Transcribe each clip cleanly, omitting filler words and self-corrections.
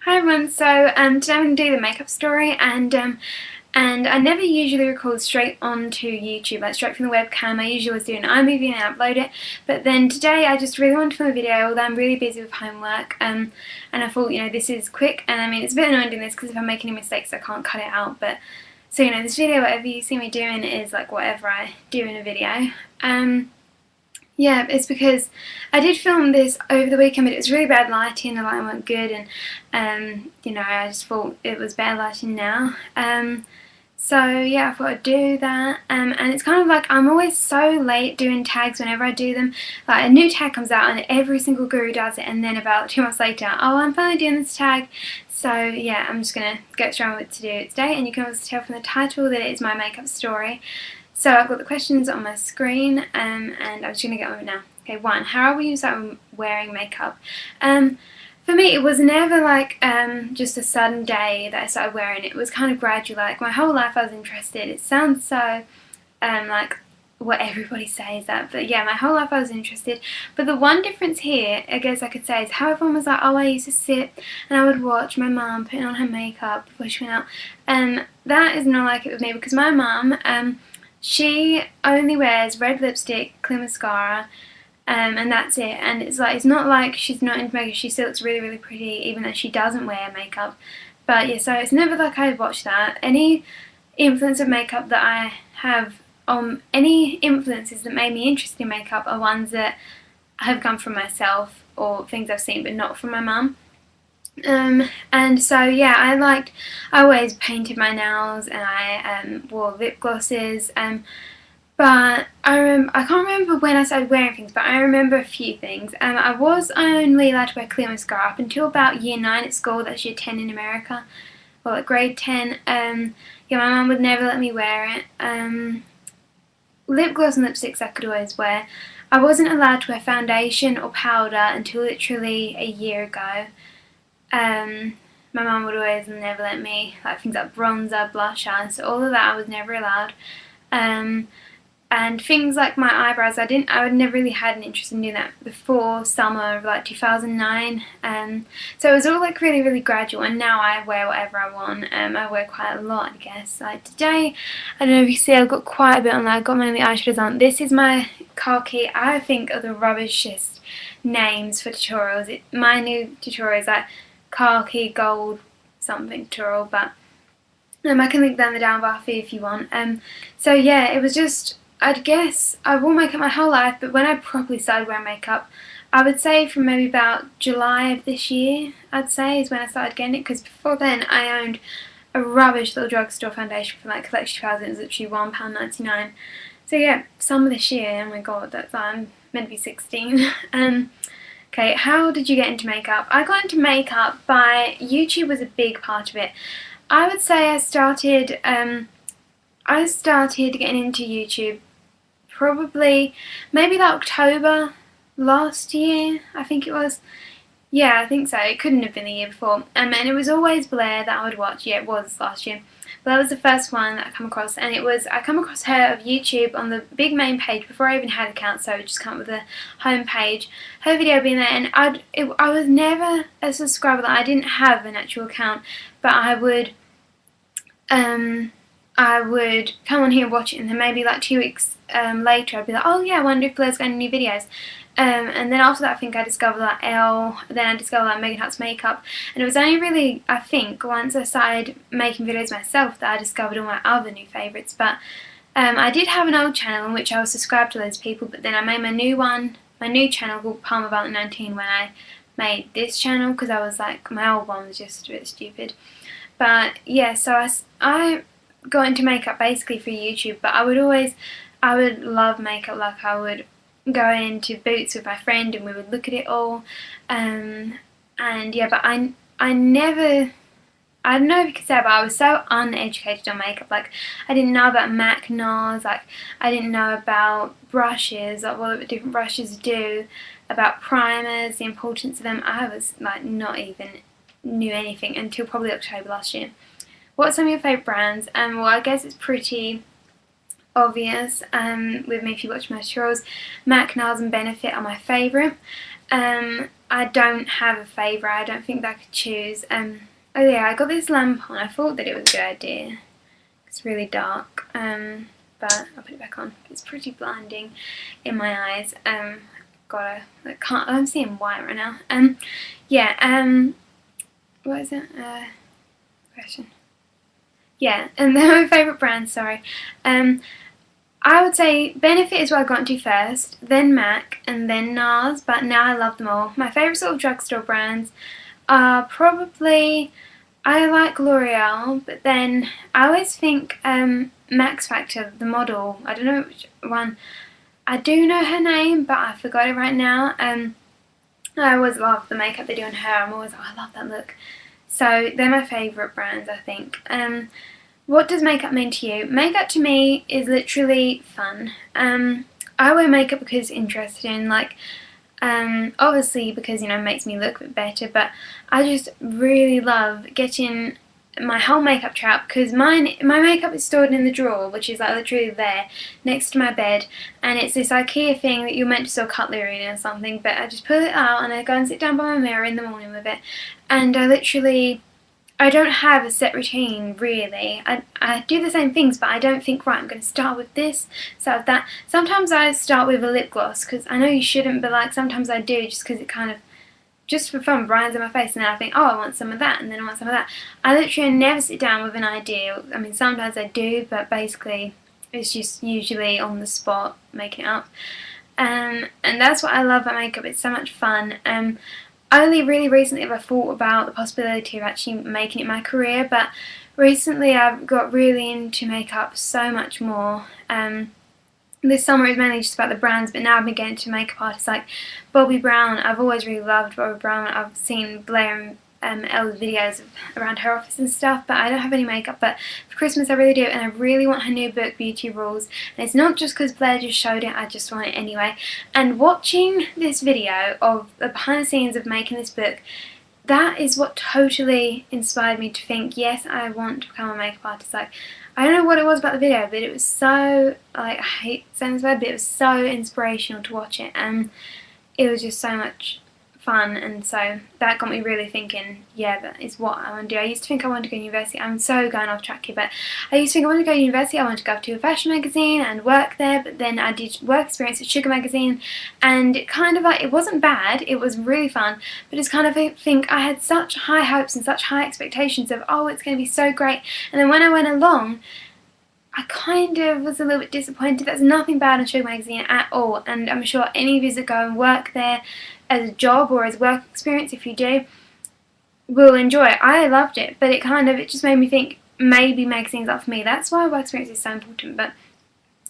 Hi everyone, so today I'm going to do the makeup story and I never usually record straight onto YouTube, like straight from the webcam. I usually always do an iMovie and upload it, but then today I just really wanted to film a video, although I'm really busy with homework, and I thought, this is quick, and I mean it's a bit annoying doing this because if I make any mistakes I can't cut it out, but so this video, whatever you see me doing, is like whatever I do in a video. Yeah, it's because I did film this over the weekend, but it was really bad lighting, the lighting weren't good, and I just thought it was bad lighting now. So yeah, I thought I'd do that, and it's kind of like I'm always so late doing tags whenever I do them. Like a new tag comes out and every single guru does it, and then about 2 months later, oh, I'm finally doing this tag. So yeah, I'm just going to get straight with to do it today, and you can also tell from the title that it is my makeup story. So I've got the questions on my screen, and I'm just going to get on with it now. Okay, 1. How are you start wearing makeup? For me, it was never like just a sudden day that I started wearing it. It was kind of gradual. Like my whole life I was interested. It sounds so like what everybody says that, but yeah, my whole life I was interested. But the one difference here, I guess I could say, is how everyone was like, oh, I used to sit and I would watch my mum putting on her makeup before she went out. That is not like it with me, because my mum, she only wears red lipstick, clear mascara, and that's it. And it's not like she's not into makeup. She still looks really, really pretty, even though she doesn't wear makeup. But yeah, so it's never like I watch that. Any influence of makeup that I have, any influences that made me interested in makeup are ones that have come from myself or things I've seen, but not from my mum. And so yeah, I always painted my nails, and I wore lip glosses, but I can't remember when I started wearing things, but I remember a few things. I was only allowed to wear clear mascara up until about year 9 at school. That's year 10 in America, or like grade 10. Yeah, my mum would never let me wear it. Lip gloss and lipsticks I could always wear. I wasn't allowed to wear foundation or powder until literally a year ago. My mum would always never let me, like things like bronzer, blusher, so all of that I was never allowed. And things like my eyebrows, I would never really had an interest in doing that before summer of like 2009. So it was all like really, really gradual, and now I wear whatever I want. I wear quite a lot, I guess. Like today, I don't know if you see, I've got quite a bit on there. I've got mainly eyeshadows on. This is my khaki. I think are the rubbishest names for tutorials. My new tutorial is like khaki gold something tutorial, but I can link down the down bar for you if you want. So yeah, it was just, I'd guess I wore makeup my whole life, but when I properly started wearing makeup, I would say from maybe about July of this year, I'd say, is when I started getting it, because before then I owned a rubbish little drugstore foundation from like Collection 2000. It was literally £1.99. So yeah, summer this year, oh my god, I'm meant to be 16. Okay, how did you get into makeup? I got into makeup by, YouTube was a big part of it. I would say I started getting into YouTube probably maybe like October last year, I think it was. Yeah, I think so. It couldn't have been the year before. And it was always Blair that I would watch. Yeah, it was last year. Blair was the first one that I come across, and I come across her of YouTube on the big main page before I even had an account, so I would just come up with the home page, her video being there, and I was never a subscriber. I didn't have an actual account, but I would come on here and watch it, and then maybe like 2 weeks later I'd be like, oh yeah, I wonder if Blair's got any new videos. And then after that, I think I discovered like Elle, then I discovered like Megan Hart's makeup, and it was only really, I think, once I started making videos myself that I discovered all my other new favourites. But I did have an old channel in which I was subscribed to those people, but then I made my new channel called Palmer Bartlett 19 when I made this channel, because I was like, my old one was just a bit stupid. But yeah, so I got into makeup basically through YouTube, but I would love makeup. Like I would go into Boots with my friend and we would look at it all, and yeah, but I don't know if you could say, but I was so uneducated on makeup. Like I didn't know about MAC NARS, like I didn't know about brushes, like what different brushes do, about primers, the importance of them. I was like not even knew anything until probably October last year. What are some of your favourite brands? Well, I guess it's pretty obvious with me if you watch my tutorials. MAC, NARS and Benefit are my favourite. I don't have a favourite. I don't think that I could choose. Oh yeah, I got this lamp on. I thought that it was a good idea. It's really dark. But I'll put it back on. It's pretty blinding in my eyes. I'm seeing white right now. Yeah. What is it? Question. Yeah, and they're my favourite brands. Sorry. I would say Benefit is what I got into first, then MAC, and then NARS, but now I love them all. My favourite sort of drugstore brands are probably, I like L'Oreal, but then I always think Max Factor, the model, I don't know which one, I do know her name, but I forgot it right now. I always love the makeup they do on her. I'm always, oh, I love that look. So they're my favourite brands, I think. What does makeup mean to you? Makeup to me is literally fun. I wear makeup because it's interesting, like, obviously because, you know, it makes me look a bit better, but I just really love getting my whole makeup tray out, because my makeup is stored in the drawer, which is like literally there next to my bed, and it's this IKEA thing that you're meant to store cutlery in or something, but I just pull it out and I go and sit down by my mirror in the morning with it, and I don't have a set routine, really. I do the same things, but I don't think, right, I'm going to start with this, start with that. Sometimes I start with a lip gloss, because I know you shouldn't, but like sometimes I do, just because it kind of, just for fun, brightens in my face, and then I think, oh, I want some of that, and then I want some of that. I literally never sit down with an idea. I mean, sometimes I do, but basically it's just usually on the spot, making it up. And that's what I love about makeup. It's so much fun. Only really recently have I thought about the possibility of actually making it my career, but recently I've got really into makeup so much more. This summer is mainly just about the brands, but now I've been getting into makeup artists like Bobbi Brown. I've always really loved Bobbi Brown. I've seen Blair and Elle's videos around her office and stuff, but I don't have any makeup. But for Christmas I really do, and I really want her new book, Beauty Rules. And it's not just because Blair just showed it, I just want it anyway. And watching this video of the behind the scenes of making this book, that is what totally inspired me to think, yes, I want to become a makeup artist. Like, I don't know what it was about the video, but it was so, like, I hate saying this word, but it was so inspirational to watch it, and it was just so much fun, and so that got me really thinking, yeah, that is what I want to do. I used to think I wanted to go to university. I'm so going off track here, but I used to think I wanted to go to university. I wanted to go to a fashion magazine and work there, but then I did work experience at Sugar magazine, and it kind of like, it wasn't bad, it was really fun, but it's kind of, I think I had such high hopes and such high expectations of, oh, it's going to be so great, and then when I went along, I kind of was a little bit disappointed. There's nothing bad on Sugar magazine at all, and I'm sure any of you that go and work there as a job or as work experience, if you do, will enjoy it. I loved it, but it just made me think maybe magazines are for me. That's why work experience is so important. But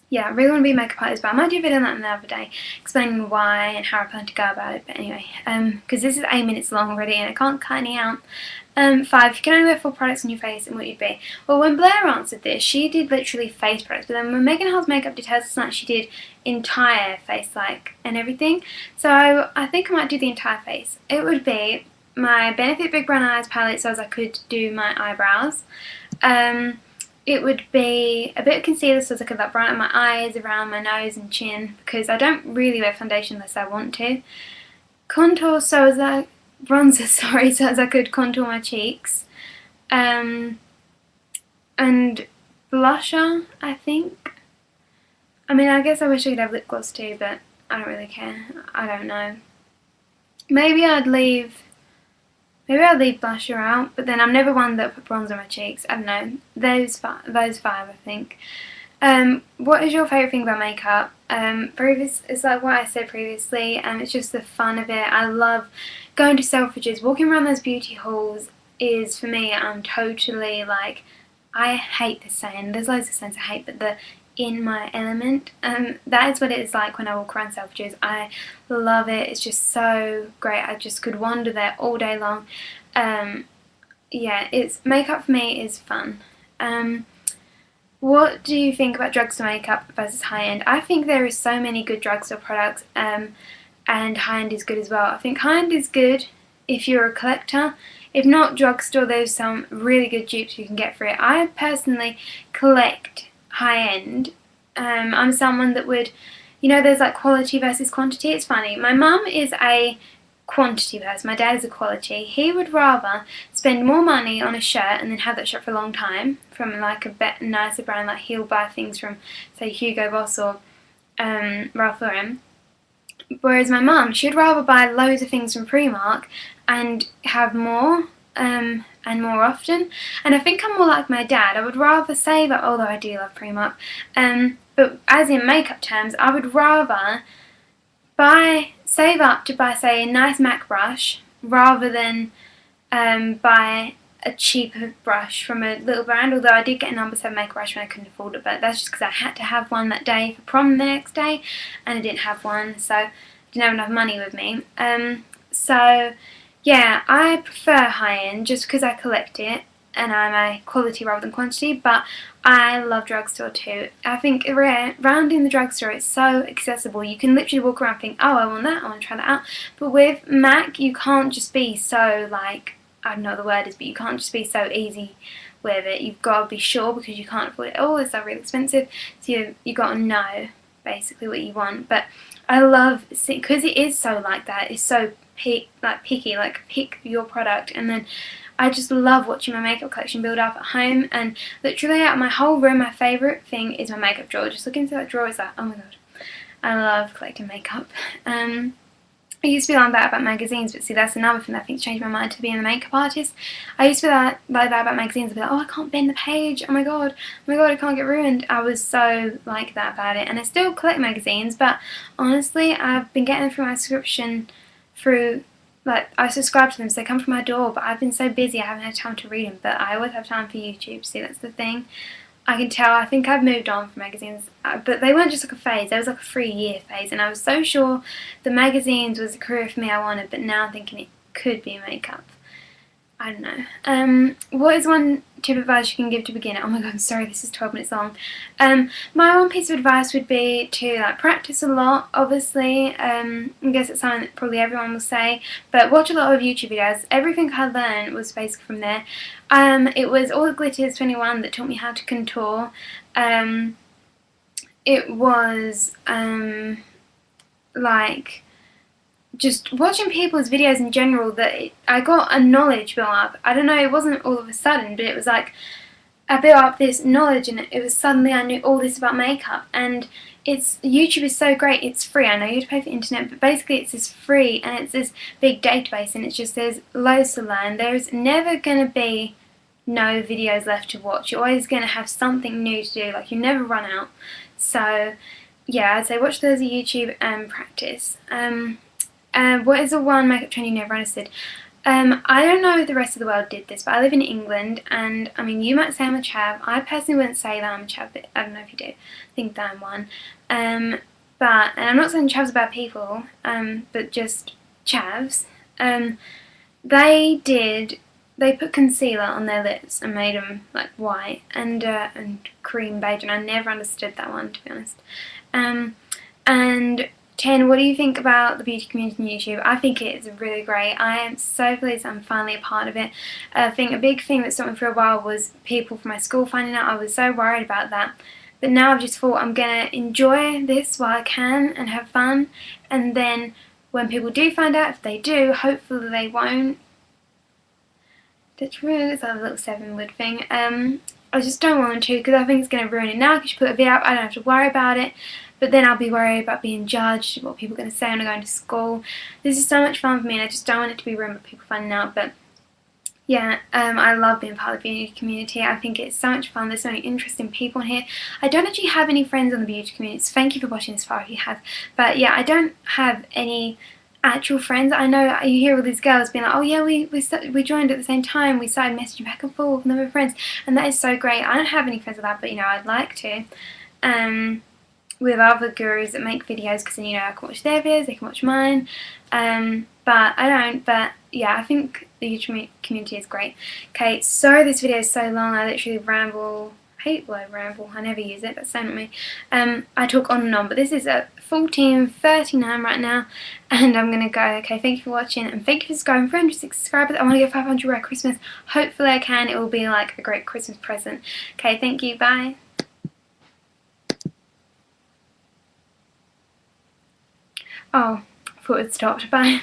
yeah, I really want to be a makeup artist, but I might do a video on that another day, explaining why and how I plan to go about it. But anyway, because this is 8 minutes long already and I can't cut any out. 5. You can only wear 4 products on your face, and what you'd be. Well, when Blair answered this, she did literally face products, but then when Megan Hall's makeup did hers tonight, she did entire face, like, and everything. So I think I might do the entire face. It would be my Benefit Big Brown Eyes palette, so as I could do my eyebrows. It would be a bit of concealer, so as I could like brighten my eyes, around my nose and chin, because I don't really wear foundation unless I want to. Contour, so as I bronzer, sorry, so as I could contour my cheeks, and blusher, I think. I mean, I guess I wish I could have lip gloss too, but I don't really care. I don't know. Maybe I'd leave blusher out, but then I'm never one that put bronzer on my cheeks. I don't know. Those five, I think. What is your favourite thing about makeup? It's like what I said previously, and it's just the fun of it. I love going to Selfridges, walking around those beauty halls is, for me, I'm totally like, I hate this saying, there's loads of sayings I hate, but the in my element, that is what it is like when I walk around Selfridges. I love it, it's just so great. I just could wander there all day long. Yeah, makeup for me is fun. What do you think about drugstore makeup versus high-end? I think there is so many good drugstore products, and high-end is good as well. I think high-end is good if you're a collector. If not drugstore, there's some really good dupes you can get for it. I personally collect high-end. I'm someone that would you know, there's like quality versus quantity. It's funny. My mum is a quantity person. My dad is a quality. He would rather spend more money on a shirt and then have that shirt for a long time from like a nicer brand. Like he'll buy things from, say, Hugo Boss or Ralph Lauren. Whereas my mum, she'd rather buy loads of things from Primark and have more and more often. And I think I'm more like my dad. I would rather save up, although I do love Primark, but as in makeup terms, I would rather save up to buy, say, a nice MAC brush rather than buy a cheaper brush from a little brand, although I did get a number 7 makeup brush when I couldn't afford it, but that's just because I had to have one that day for prom the next day, and I didn't have one, so I didn't have enough money with me. So yeah, I prefer high-end just because I collect it, and I'm a quality rather than quantity, but I love drugstore too. I think around in the drugstore it's so accessible. You can literally walk around and think, oh, I want that, I want to try that out. But with MAC, you can't just be so, like, I don't know what the word is, but you can't just be so easy with it. You've got to be sure because you can't afford it all. It's so really expensive. So you got to know basically what you want. But I love, because it is so like that, it's so picky, like pick your product, and then I just love watching my makeup collection build up at home. And literally out of my whole room, my favourite thing is my makeup drawer. Just looking through that drawer is like, oh my god, I love collecting makeup. I used to be like that about magazines, but see, that's another thing that I think changed my mind to being a makeup artist. I used to be like that about magazines. I'd be like, oh, I can't bend the page. Oh my god, it can't get ruined. I was so like that about it, and I still collect magazines, but honestly, I've been getting them through my subscription through. Like, I subscribe to them, so they come from my door, but I've been so busy I haven't had time to read them, but I always have time for YouTube. See, that's the thing. I can tell, I think I've moved on from magazines, but they weren't just like a phase, there was like a 3-year phase, and I was so sure the magazines was a career for me I wanted, but now I'm thinking it could be makeup. I don't know. What is one tip of advice you can give to a beginner? Oh my god, I'm sorry, this is 12 minutes long. My one piece of advice would be to practice a lot, obviously. I guess it's something that probably everyone will say, but watch a lot of YouTube videos. Everything I learned was basically from there. It was All the Glitters 21 that taught me how to contour. It was like just watching people's videos in general that I got a knowledge built up. I don't know, it wasn't all of a sudden, but it was like I built up this knowledge, and it was suddenly I knew all this about makeup. And YouTube is so great. It's free. I know you have to pay for the internet, but basically it's this free, and it's this big database, and it's just there's loads to learn. There's never gonna be no videos left to watch. You're always gonna have something new to do. Like, you never run out. So yeah, I'd say watch those on YouTube and practice. What is the one makeup trend you never understood? I don't know if the rest of the world did this, but I live in England, and I mean, you might say I'm a chav. I personally wouldn't say that I'm a chav, but I don't know if you do think that I'm one. And I'm not saying chavs are bad people, but just chavs. They put concealer on their lips and made them like white and cream beige, and I never understood that one, to be honest. And 10, what do you think about the beauty community on YouTube? I think it is really great. I am so pleased I'm finally a part of it. I think a big thing that stopped me for a while was people from my school finding out. I was so worried about that. But now I've just thought I'm going to enjoy this while I can and have fun. And then when people do find out, if they do, hopefully they won't. That's really a little 7-word thing. I just don't want them to, because I think it's going to ruin it now. Because you put a video up, I don't have to worry about it. But then I'll be worried about being judged, what people are going to say when I go into school. This is so much fun for me, and I just don't want it to be ruined by people finding out. But yeah, I love being part of the beauty community. I think it's so much fun. There's so many interesting people in here. I don't actually have any friends on the beauty community, so thank you for watching this far if you have. But yeah, I don't have any actual friends. I know you hear all these girls being like, oh yeah, we joined at the same time, we started messaging back and forth, and then we're friends, and that is so great. I don't have any friends like that, but you know, I'd like to. With other gurus that make videos, because then, you know, I can watch their videos, they can watch mine, but I don't. But yeah, I think the YouTube community is great. Okay, sorry this video is so long. I literally ramble. I hate the word ramble, I never use it, that's so not me. I talk on and on, but this is at 14:39 right now, and I'm gonna go. Okay, thank you for watching, and thank you for subscribing. 306 subscribers. I want to get 500 by Christmas. Hopefully I can. It will be like a great Christmas present. Okay, thank you, bye. Oh, I thought it stopped. Bye.